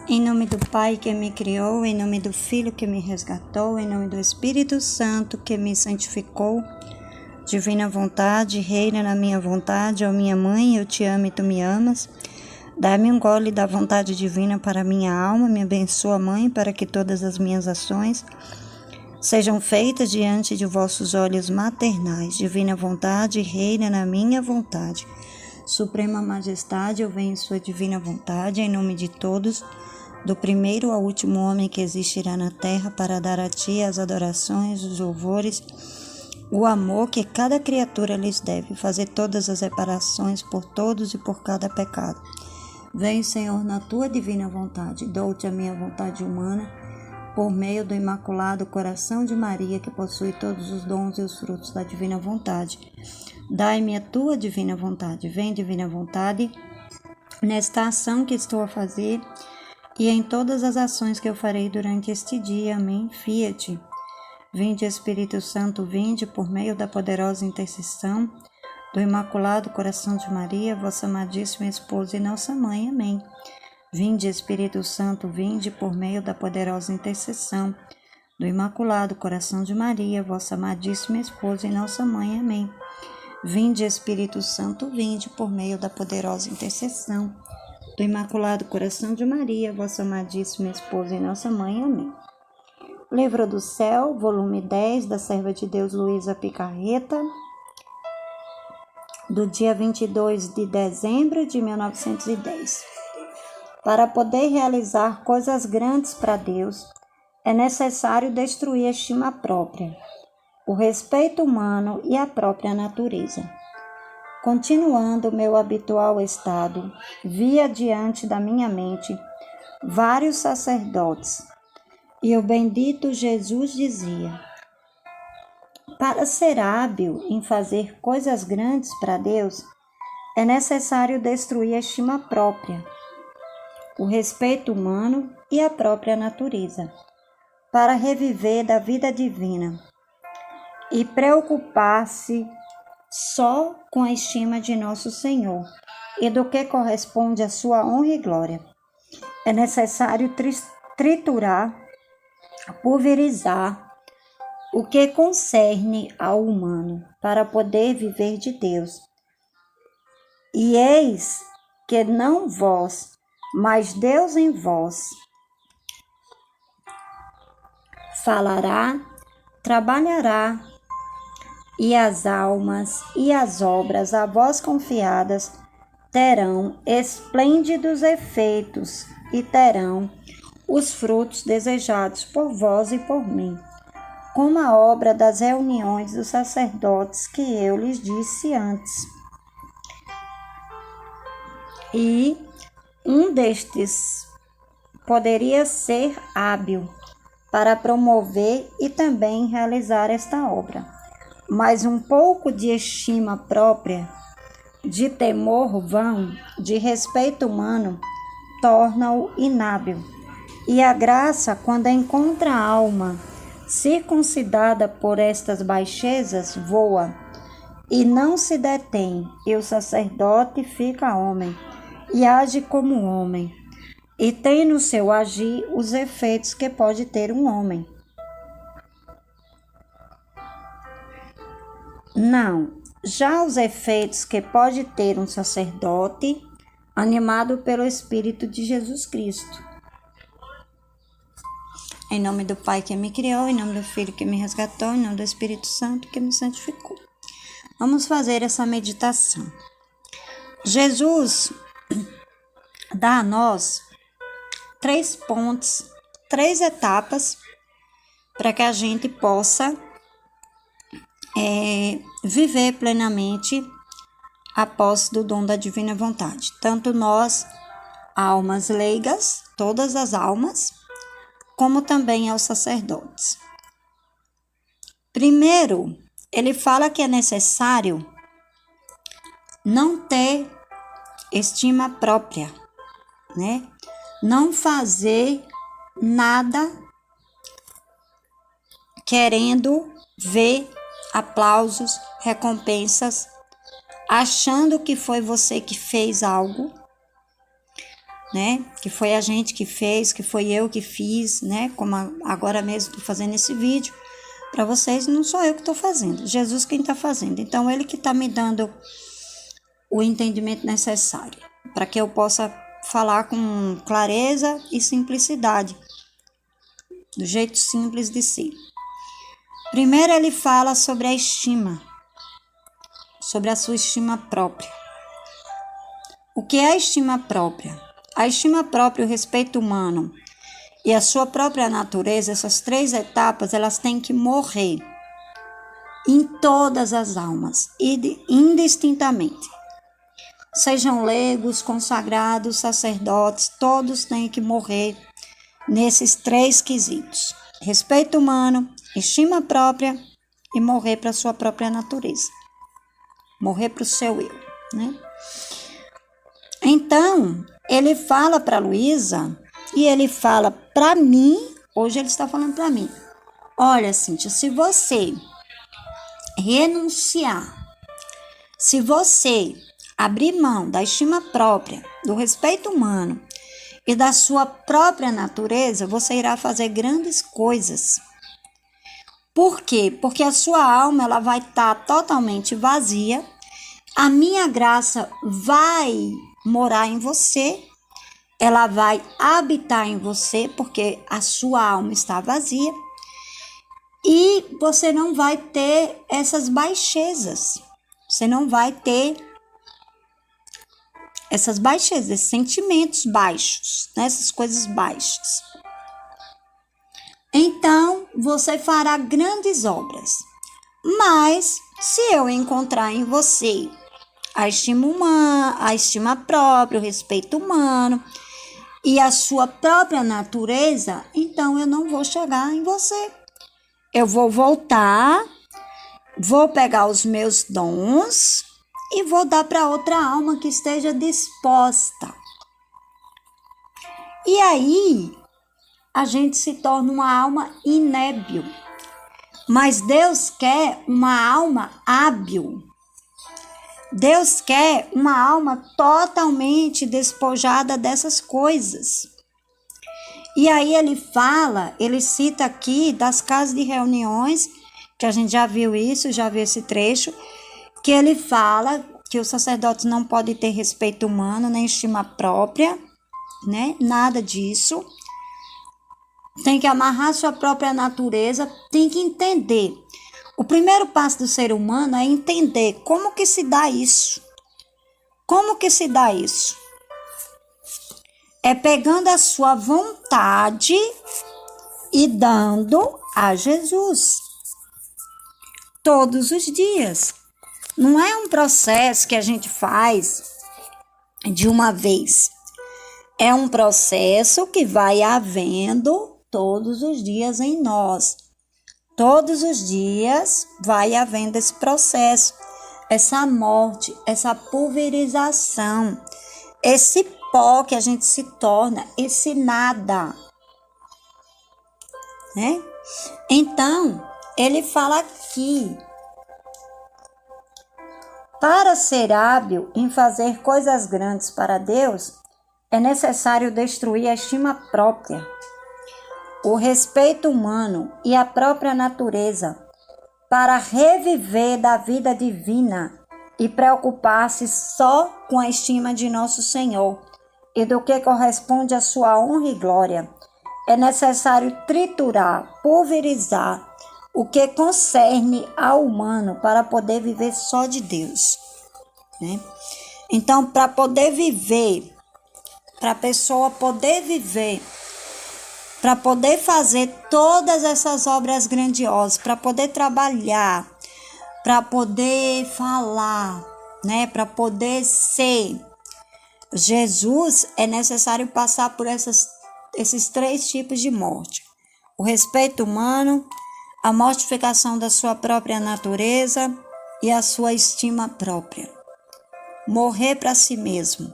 Em nome do Pai que me criou, em nome do Filho que me resgatou, em nome do Espírito Santo que me santificou. Divina vontade, reina na minha vontade, ó minha mãe, eu te amo e tu me amas. Dá-me um gole da vontade divina para minha alma, me abençoa, Mãe, para que todas as minhas ações sejam feitas diante de vossos olhos maternais. Divina vontade, reina na minha vontade. Suprema Majestade, eu venho em sua divina vontade, em nome de todos, do primeiro ao último homem que existirá na terra, para dar a ti as adorações, os louvores, o amor que cada criatura lhes deve, fazer todas as reparações por todos e por cada pecado. Vem, Senhor, na tua divina vontade, dou-te a minha vontade humana, por meio do Imaculado Coração de Maria, que possui todos os dons e os frutos da divina vontade. Dai-me a tua divina vontade. Vem, divina vontade, nesta ação que estou a fazer e em todas as ações que eu farei durante este dia. Amém. Fiat. Vinde, Espírito Santo, vinde por meio da poderosa intercessão do Imaculado Coração de Maria, vossa amadíssima esposa e nossa mãe. Amém. Vinde, Espírito Santo, vinde por meio da poderosa intercessão do Imaculado Coração de Maria, vossa amadíssima esposa e nossa mãe. Amém. Vinde, Espírito Santo, vinde por meio da poderosa intercessão do Imaculado Coração de Maria, vossa amadíssima esposa e nossa mãe. Amém. Livro do Céu, volume 10, da serva de Deus Luísa Picarreta, do dia 22 de dezembro de 1910. Para poder realizar coisas grandes para Deus, é necessário destruir a estima própria, o respeito humano e a própria natureza. Continuando meu habitual estado, via diante da minha mente vários sacerdotes, e o bendito Jesus dizia: para ser hábil em fazer coisas grandes para Deus, é necessário destruir a estima própria, o respeito humano e a própria natureza, para reviver da vida divina e preocupar-se só com a estima de nosso Senhor e do que corresponde à sua honra e glória. É necessário triturar, pulverizar o que concerne ao humano para poder viver de Deus. E eis que não vós, mas Deus em vós falará, trabalhará, e as almas e as obras a vós confiadas terão esplêndidos efeitos e terão os frutos desejados por vós e por mim, como a obra das reuniões dos sacerdotes que eu lhes disse antes. E um destes poderia ser hábil para promover e também realizar esta obra, mas um pouco de estima própria, de temor vão, de respeito humano, torna-o inábil. E a graça, quando encontra a alma circuncidada por estas baixezas, voa e não se detém, e o sacerdote fica homem e age como homem, e tem no seu agir os efeitos que pode ter um homem. Não, já os efeitos que pode ter um sacerdote animado pelo Espírito de Jesus Cristo. Em nome do Pai que me criou, em nome do Filho que me resgatou, em nome do Espírito Santo que me santificou. Vamos fazer essa meditação. Jesus dá a nós 3 pontos, 3 etapas para que a gente possa viver plenamente a posse do dom da divina vontade. Tanto nós, almas leigas, todas as almas, como também aos sacerdotes. Primeiro, ele fala que é necessário não ter estima própria, né? Não fazer nada querendo ver aplausos, recompensas, achando que foi você que fez algo, né? Que foi a gente que fez, que foi eu que fiz, né? Como agora mesmo estou fazendo esse vídeo para vocês, não sou eu que estou fazendo, Jesus quem está fazendo. Então, ele que está me dando o entendimento necessário para que eu possa falar com clareza e simplicidade, do jeito simples de ser. Primeiro, ele fala sobre a estima, sobre a sua estima própria. O que é a estima própria? A estima própria, o respeito humano e a sua própria natureza, essas 3 etapas, elas têm que morrer em todas as almas, indistintamente. Sejam leigos, consagrados, sacerdotes, todos têm que morrer nesses 3 quesitos. Respeito humano, estima própria e morrer para a sua própria natureza. Morrer para o seu eu, né? Então, ele fala para Luísa e ele fala para mim, hoje ele está falando para mim. Olha, Cíntia, se você renunciar, se você abrir mão da estima própria, do respeito humano e da sua própria natureza, você irá fazer grandes coisas. Por quê? Porque a sua alma ela vai estar totalmente vazia, a minha graça vai morar em você, ela vai habitar em você, porque a sua alma está vazia, e você não vai ter essas baixezas, você não vai ter essas baixezas, esses sentimentos baixos, né? Essas coisas baixas. Então, você fará grandes obras. Mas, se eu encontrar em você a estima humana, a estima própria, o respeito humano e a sua própria natureza, então eu não vou chegar em você. Eu vou voltar, vou pegar os meus dons e vou dar para outra alma que esteja disposta. E aí, a gente se torna uma alma inébil. Mas Deus quer uma alma hábil. Deus quer uma alma totalmente despojada dessas coisas. E aí ele fala, ele cita aqui das casas de reuniões, que a gente já viu isso, já viu esse trecho, que ele fala que os sacerdotes não podem ter respeito humano, nem estima própria, né? Nada disso. Tem que amarrar sua própria natureza, tem que entender. O primeiro passo do ser humano é entender como que se dá isso. Como que se dá isso? É pegando a sua vontade e dando a Jesus. Todos os dias. Não é um processo que a gente faz de uma vez. É um processo que vai havendo todos os dias em nós. Todos os dias vai havendo esse processo, essa morte, essa pulverização, esse pó que a gente se torna, esse nada, né? Então, ele fala aqui, para ser hábil em fazer coisas grandes para Deus, é necessário destruir a estima própria, o respeito humano e a própria natureza, para reviver da vida divina e preocupar-se só com a estima de nosso Senhor e do que corresponde à sua honra e glória. É necessário triturar, pulverizar o que concerne ao humano para poder viver só de Deus, né? Então, para poder viver, para a pessoa poder viver, para poder fazer todas essas obras grandiosas, para poder trabalhar, para poder falar, né? Para poder ser Jesus, é necessário passar por esses 3 tipos de morte. O respeito humano, a mortificação da sua própria natureza e a sua estima própria. Morrer para si mesmo.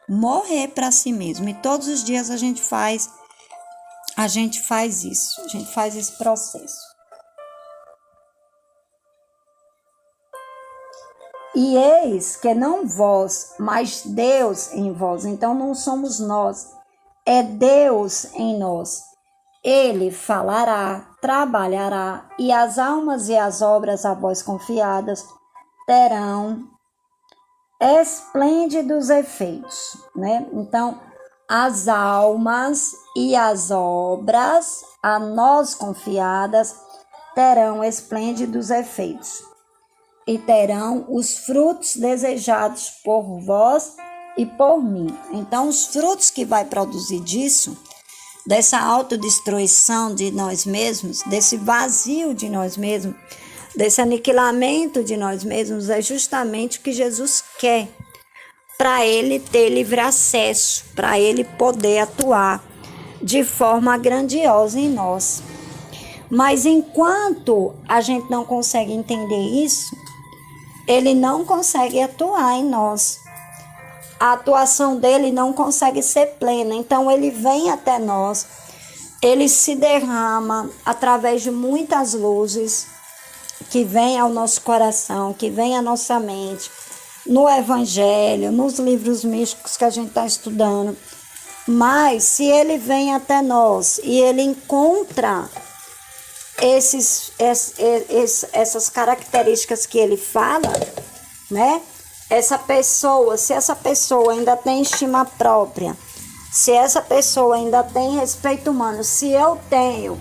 Morrer para si mesmo. E todos os dias a gente faz isso, a gente faz esse processo. E eis que não vós, mas Deus em vós. Então não somos nós, é Deus em nós. Ele falará, trabalhará, e as almas e as obras a vós confiadas terão esplêndidos efeitos, né? Então, as almas e as obras a nós confiadas terão esplêndidos efeitos e terão os frutos desejados por vós e por mim. Então, os frutos que vai produzir disso, dessa autodestruição de nós mesmos, desse vazio de nós mesmos, desse aniquilamento de nós mesmos, é justamente o que Jesus quer, para ele ter livre acesso, para ele poder atuar de forma grandiosa em nós. Mas enquanto a gente não consegue entender isso, ele não consegue atuar em nós. A atuação dele não consegue ser plena. Então ele vem até nós, ele se derrama através de muitas luzes que vêm ao nosso coração, que vêm à nossa mente, no Evangelho, nos livros místicos que a gente está estudando. Mas se ele vem até nós e ele encontra essas características que ele fala, né? Essa pessoa, se essa pessoa ainda tem estima própria, se essa pessoa ainda tem respeito humano, se eu tenho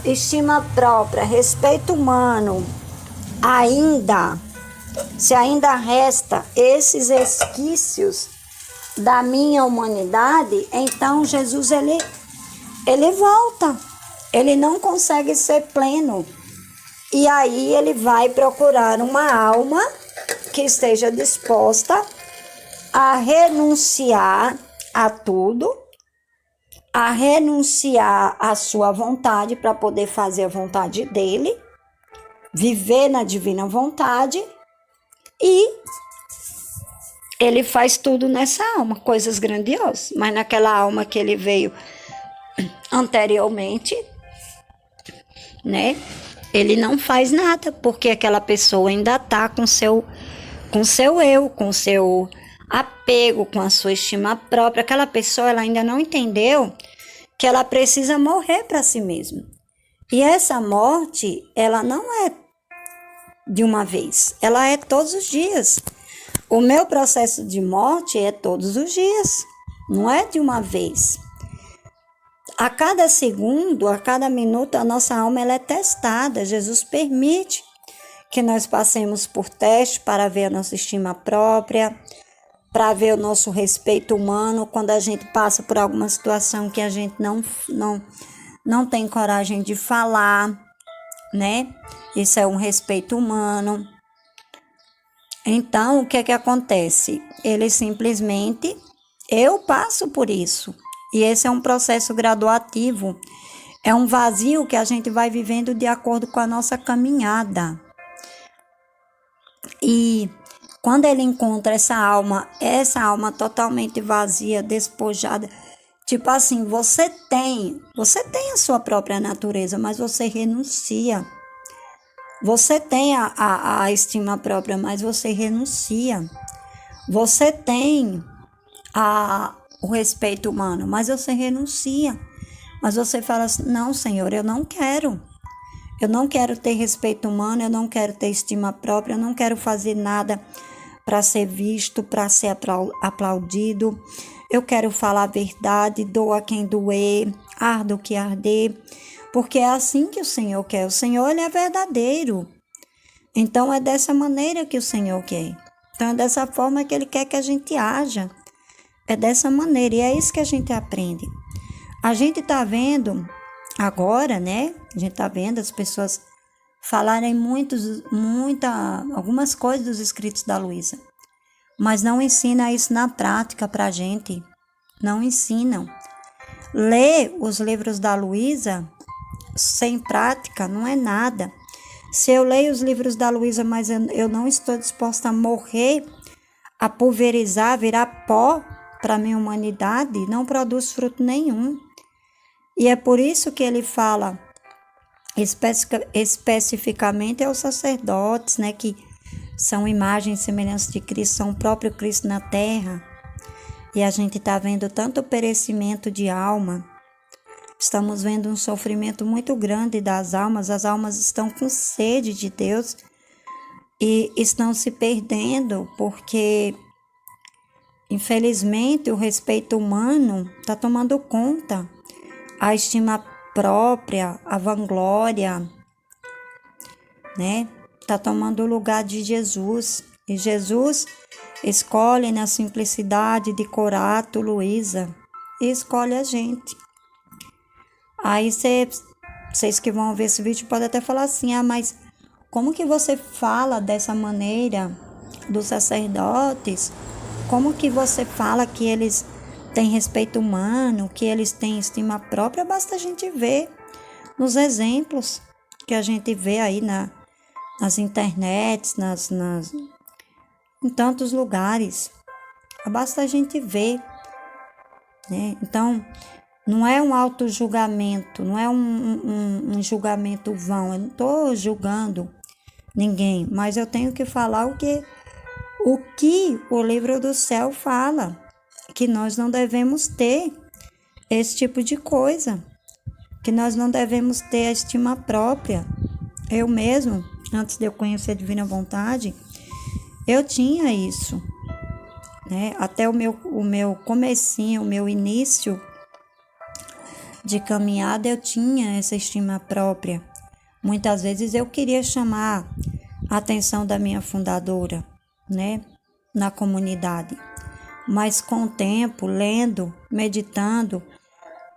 estima própria, respeito humano, se ainda resta esses resquícios da minha humanidade, então Jesus ele volta. Ele não consegue ser pleno. E aí ele vai procurar uma alma que esteja disposta a renunciar a tudo, a renunciar à sua vontade para poder fazer a vontade dele, viver na divina vontade, e ele faz tudo nessa alma, coisas grandiosas. Mas naquela alma que ele veio anteriormente, né? Ele não faz nada, porque aquela pessoa ainda está com seu eu, com seu apego, com a sua estima própria. Aquela pessoa, ela ainda não entendeu que ela precisa morrer para si mesma. E essa morte, ela não é de uma vez, ela é todos os dias. O meu processo de morte é todos os dias, não é de uma vez. A cada segundo, a cada minuto, a nossa alma ela é testada. Jesus permite que nós passemos por teste para ver a nossa estima própria, para ver o nosso respeito humano, quando a gente passa por alguma situação que a gente não tem coragem de falar, né? Isso é um respeito humano. Então, o que acontece? Ele simplesmente, eu passo por isso. E esse é um processo graduativo, é um vazio que a gente vai vivendo de acordo com a nossa caminhada. E quando ele encontra essa alma totalmente vazia, despojada, tipo assim, você tem a sua própria natureza, mas você renuncia. Você tem a estima própria, mas você renuncia. Você tem o respeito humano, mas você renuncia. Mas você fala assim, não, Senhor, eu não quero ter respeito humano, eu não quero ter estima própria, eu não quero fazer nada para ser visto, para ser aplaudido. Eu quero falar a verdade, doa quem doer, arda o que arder, porque é assim que o Senhor quer. O Senhor, ele é verdadeiro. Então é dessa maneira que o Senhor quer. Então é dessa forma que ele quer que a gente haja. É dessa maneira, e é isso que a gente aprende. A gente está vendo agora, né? A gente está vendo as pessoas falarem algumas coisas dos escritos da Luísa, mas não ensina isso na prática para a gente. Não ensinam. Ler os livros da Luísa sem prática não é nada. Se eu leio os livros da Luísa, mas eu não estou disposta a morrer, a pulverizar, virar pó para a minha humanidade, não produz fruto nenhum. E é por isso que ele fala especificamente aos sacerdotes, né, que são imagens e semelhanças de Cristo, são o próprio Cristo na terra. E a gente está vendo tanto perecimento de alma, estamos vendo um sofrimento muito grande das almas, as almas estão com sede de Deus e estão se perdendo porque, infelizmente, o respeito humano está tomando conta, a estima própria, a vanglória, né? Está tomando o lugar de Jesus. E Jesus escolhe na simplicidade de Corato, Luísa, e escolhe a gente. Aí vocês que vão ver esse vídeo podem até falar assim, mas como que você fala dessa maneira dos sacerdotes? Como que você fala que eles têm respeito humano, que eles têm estima própria? Basta a gente ver nos exemplos que a gente vê aí nas internets, em tantos lugares. Basta a gente ver, né? Então, não é um auto-julgamento, não é um julgamento vão. Eu não estou julgando ninguém, mas eu tenho que falar o que o livro do céu fala, que nós não devemos ter esse tipo de coisa, que nós não devemos ter a estima própria. Eu mesmo, antes de eu conhecer a Divina Vontade, eu tinha isso, né? Até o meu comecinho, o meu início de caminhada, eu tinha essa estima própria. Muitas vezes eu queria chamar a atenção da minha fundadora, né? Na comunidade. Mas com o tempo, lendo, meditando,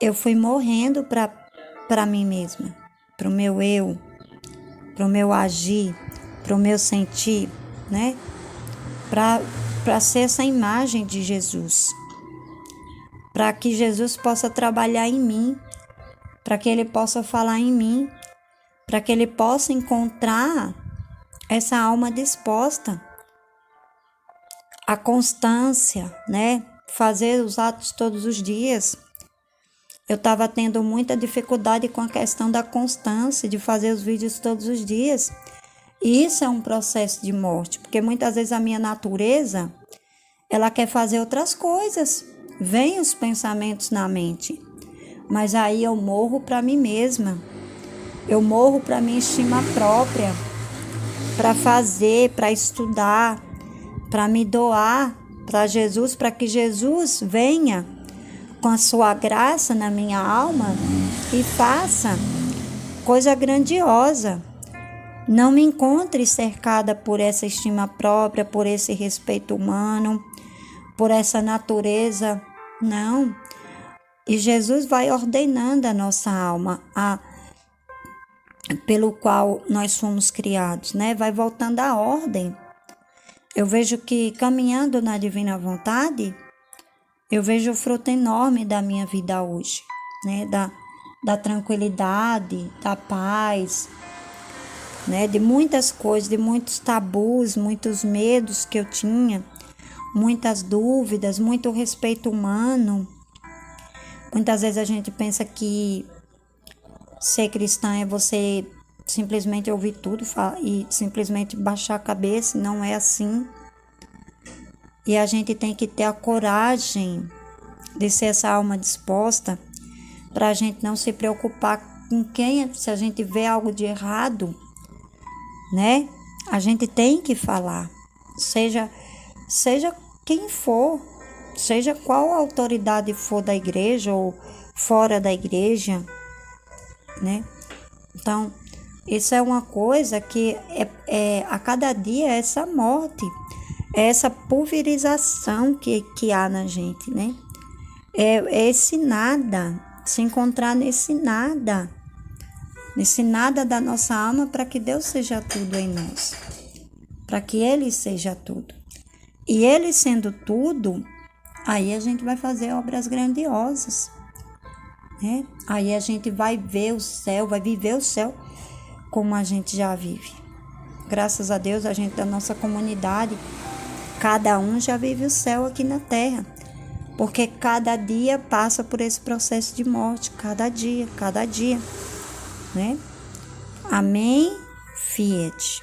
eu fui morrendo para mim mesma, para o meu eu, para o meu agir, para o meu sentir, né? Para ser essa imagem de Jesus, para que Jesus possa trabalhar em mim, para que Ele possa falar em mim, para que Ele possa encontrar essa alma disposta, a constância, né? Fazer os atos todos os dias. Eu estava tendo muita dificuldade com a questão da constância, de fazer os vídeos todos os dias. E isso é um processo de morte, porque muitas vezes a minha natureza, ela quer fazer outras coisas. Vem os pensamentos na mente, mas aí eu morro para mim mesma. Eu morro para minha estima própria, para fazer, para estudar, para me doar para Jesus, para que Jesus venha com a sua graça na minha alma e faça coisa grandiosa. Não me encontre cercada por essa estima própria, por esse respeito humano, por essa natureza, não. E Jesus vai ordenando a nossa alma, pelo qual nós fomos criados, né? Vai voltando à ordem. Eu vejo que caminhando na Divina Vontade, eu vejo o fruto enorme da minha vida hoje, né? Da tranquilidade, da paz, né? De muitas coisas, de muitos tabus, muitos medos que eu tinha, muitas dúvidas, muito respeito humano. Muitas vezes a gente pensa que ser cristã é você simplesmente ouvir tudo e simplesmente baixar a cabeça. Não é assim. E a gente tem que ter a coragem de ser essa alma disposta para a gente não se preocupar com quem, se a gente vê algo de errado, né? A gente tem que falar, seja quem for, seja qual autoridade for da igreja ou fora da igreja, né? Então, isso é uma coisa que a cada dia é essa morte, é essa pulverização que há na gente, né? É esse nada, se encontrar nesse nada da nossa alma, para que Deus seja tudo em nós, para que Ele seja tudo. E Ele sendo tudo, aí a gente vai fazer obras grandiosas, né? Aí a gente vai ver o céu, vai viver o céu como a gente já vive. Graças a Deus, a gente da nossa comunidade, cada um já vive o céu aqui na terra, porque cada dia passa por esse processo de morte, cada dia, né? Amém, Fiat.